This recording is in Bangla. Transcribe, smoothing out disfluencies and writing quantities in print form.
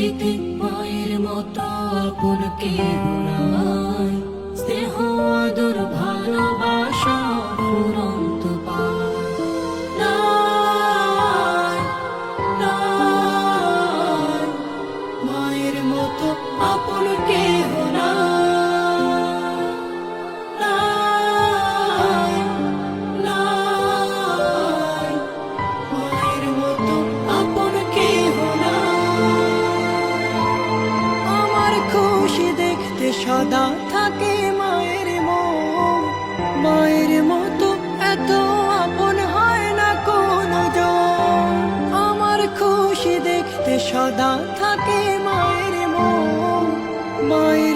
পৃথিবীতে মায়ের মতো আপন কেউ নাই। স্নেহ আদর ভালোবাসা ফুরন্ত পায় নাই, নাই, মায়ের মতো আপন কেউ নাই, নাই, নাই, মায়ের মতো আপন কেউ নাই। আমার খুশি দেখতে সদা থাকে মায়ের মন, মায়ের মতো এত আপন হয় না কোনো জন। আমার খুশি দেখতে সদা থাকে মায়ের মন, মায়ের